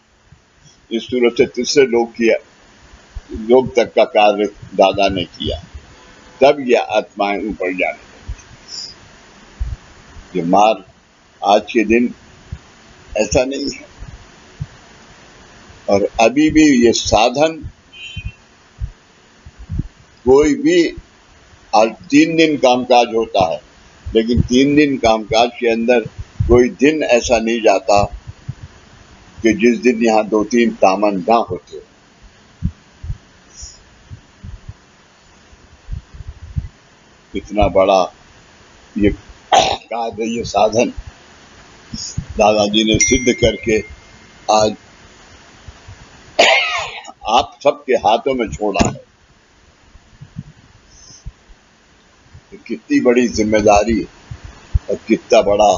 इस सूरत से तीसरे लोक तक का कार्य दादा ने किया। तब ये आत्माएं ऊपर जाने लगी। ये मार आज के दिन ऐसा नहीं है। और अभी भी ये साधन कोई भी, आज 3 दिन कामकाज होता है, लेकिन 3 दिन कामकाज के अंदर कोई दिन ऐसा नहीं जाता कि जिस दिन यहाँ 2-3 तामन ना होते। इतना बड़ा ये कार्य, ये साधन दादाजी ने सिद्ध करके आज आप सबके हाथों में छोड़ा है। कितनी बड़ी जिम्मेदारी और कितना बड़ा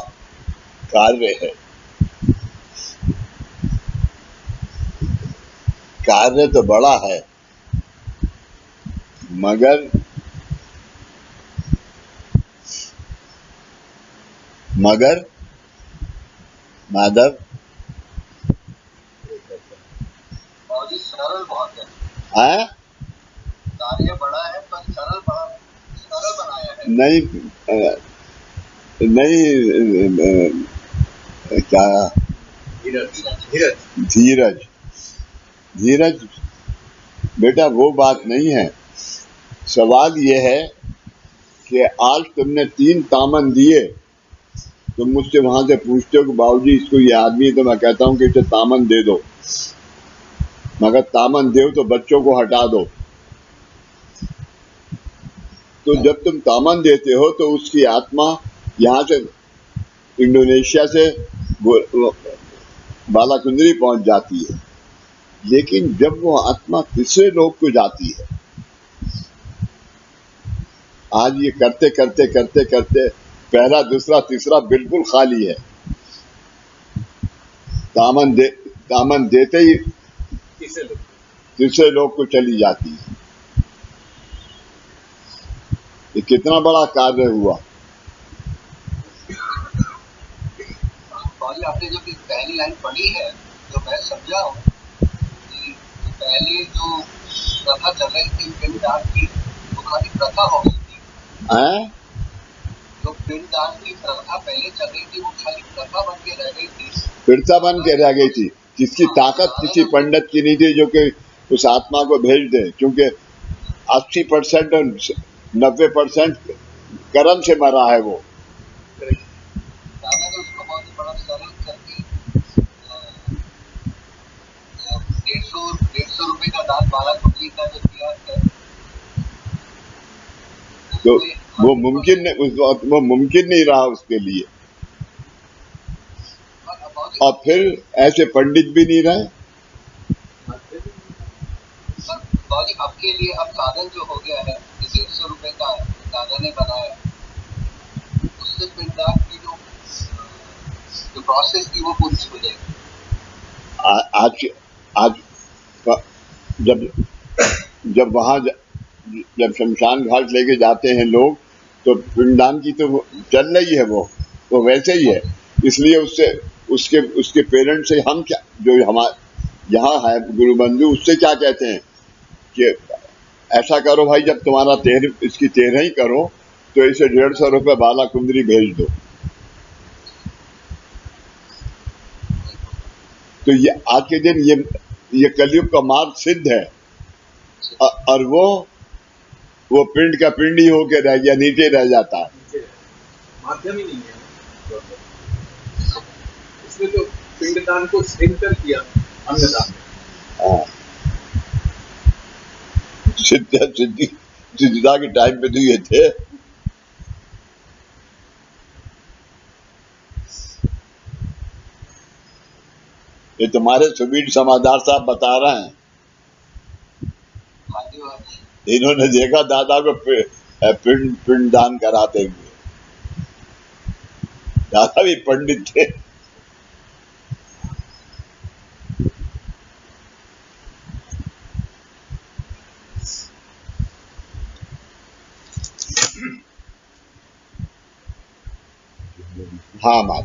कार्य है। कार्य तो बड़ा है, मगर माधव सरल बहुत है। कार्य बड़ा है पर सरल बनाया है। नहीं, क्या धीरज बेटा, वो बात नहीं है। सवाल ये है कि आज तुमने 3 तामन दिए, तुम मुझसे वहां से पूछते हो कि बाबूजी इसको ये आदमी, तो मैं कहता हूं कि इसे तामन दे दो, मगर तामन दो तो बच्चों को हटा दो। तो जब तुम तामन देते हो तो उसकी आत्मा यहाँ से इंडोनेशिया से बालाकुंदरी पहुंच जाती है, लेकिन जब वो आत्मा तीसरे लोक को जाती है, आज ये करते करते करते करते पहला, दूसरा, तीसरा बिल्कुल खाली है। तामन देते ही तीसरे लोक को चली जाती है। ये कितना बड़ा कार्य हुआ। आपने जब पहली लाइन पढ़ी है तो मैं समझा हूँ कि पहले जो प्रथा चल रही थी पिंडदान की, वो खाली प्रथा हो गई थी। जो पिंडदान की प्रथा पहले चल रही थी वो खाली प्रथा बन के रह गई थी, प्रथा बन के रह गई थी। जिसकी ताकत किसी पंडित की नहीं थी जो कि उस आत्मा को भेज दे, क्योंकि 80% और 90% कर्म से मरा है वो। दादा ने उसको बहुत बड़ा सरल करके 150 रुपए का दान बाला कुंडली का जो किया है, तो वो मुमकिन नहीं रहा उसके लिए। और फिर ऐसे पंडित भी नहीं रहे। बाजी आपके लिए अब साधन जो हो गया है, 150 रुपए का दादा ने बनाया, उससे पिंडदान की जो जो प्रोसेस थी वो पूरी हो जाएगी। आज आज जब जब वहां जब शमशान घाट लेके जाते हैं लोग, तो पिंडदान की तो चल रही है, वो वैसे ही है। इसलिए उससे उसके उसके पेरेंट्स से हम क्या, जो हमारे यहाँ है गुरु बंधु, उससे क्या कहते हैं कि ऐसा करो भाई, जब तुम्हारा इसकी 13 ही करो तो इसे 150 रुपये बाला कुंदरी भेज दो। तो ये आज के दिन ये कलयुग का मार्ग सिद्ध है। और वो पिंड का पिंड ही होके रह गया, नीचे रह जाता है, माध्यम ही नहीं है। इसमें तो पिंडदान को स्थिर किया अन्नदान। हाँ, सिद्धिदा के टाइम पे तो ये थे। ये तुम्हारे सुबीर समादार साहब बता रहे हैं, इन्होंने देखा दादा को पिंड दान कराते हुए। दादा भी पंडित थे। हाँ माँ,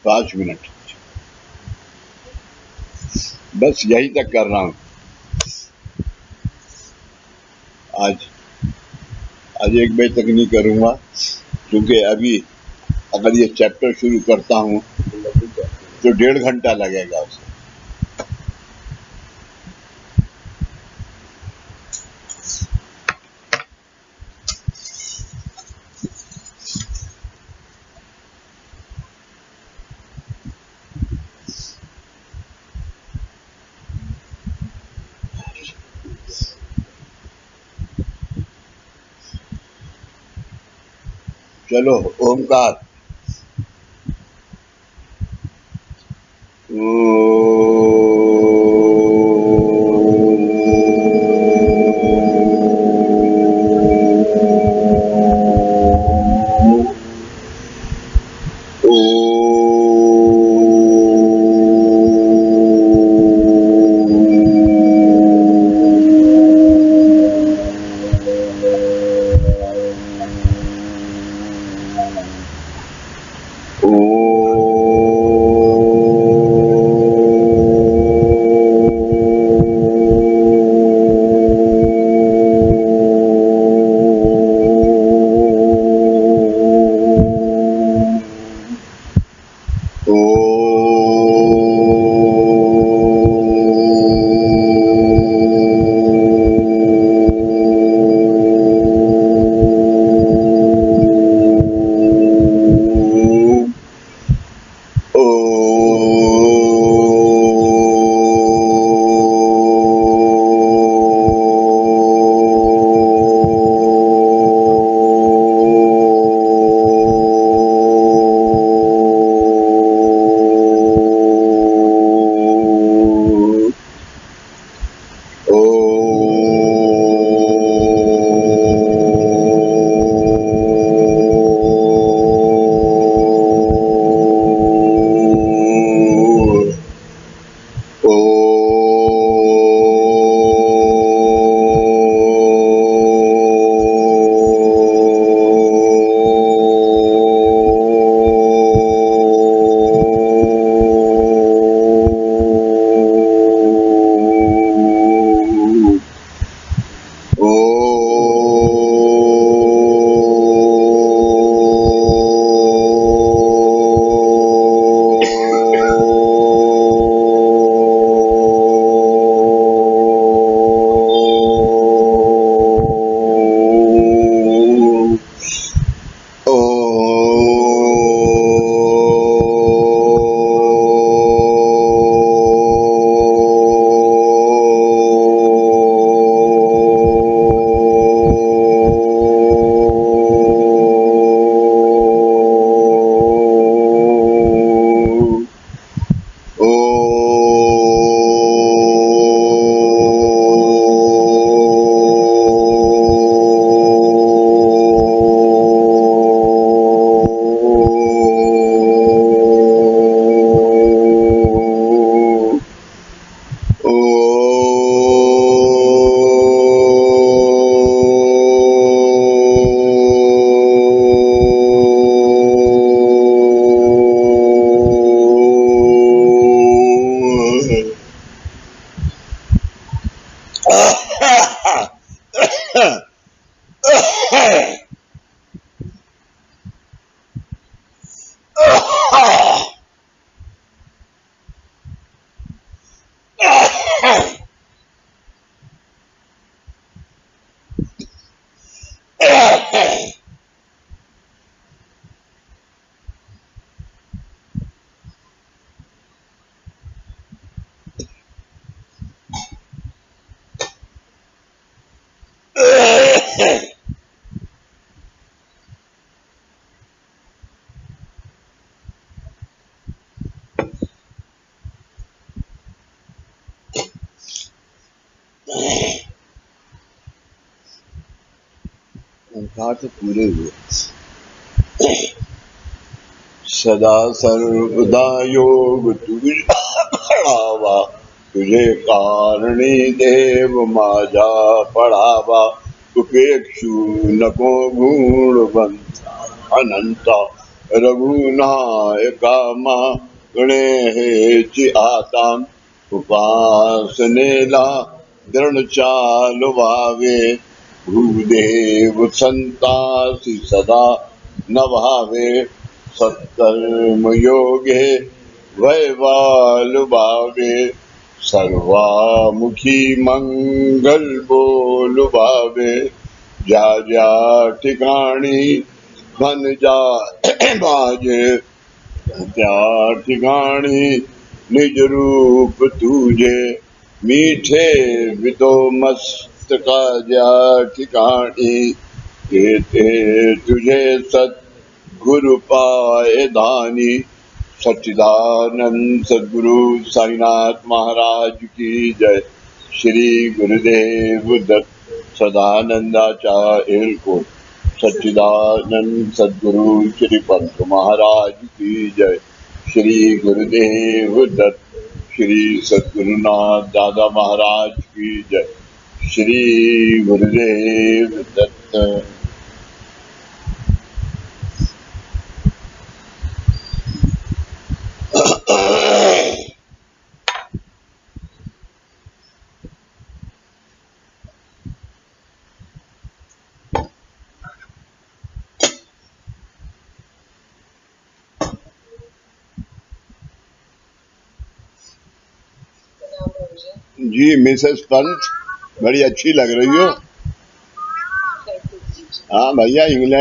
पाँच मिनट बस यही तक कर रहा हूँ आज 1 बजे तक नहीं करूँगा, क्योंकि अभी अगर ये चैप्टर शुरू करता हूँ तो 1.5 घंटा लगेगा उसे। चलो ओमकार। पाठ पूरे हुए। सदा सर्वदा योग तुझे बढ़ावा, तुझे कारणी देव माझा पढ़ावा। उपेक्षु नको गुणवंत अनंता, रघुनायका मां गणे हेचि आता। उपासनेला दृढ़ चालु वावे, भूदेव संतासि सदा न भावे। सत्कर्म योगे वैवालु भावे, सर्वामुखी मंगल बोलु भावे। जा जा ठिकाणी मन जा बाजे, त्या ठिकाणी निज रूप तुझे। मीठे विदो मस्तका जा ठिकाणी, देते तुझे सत गुरु पाए दानी। सच्चिदानंद सद्गुरु साईनाथ महाराज की जय। श्री गुरुदेव दत्त सदानंदाचार्य को सच्चिदानंद सद्गुरु श्री पंत महाराज की जय। श्री गुरुदेव दत्त श्री सद्गुरुनाथ दादा महाराज की जय। श्री गुरुदेव दत्त। जी मिसेस पंत, बड़ी अच्छी लग रही हो। हाँ भैया, इंग्लैंड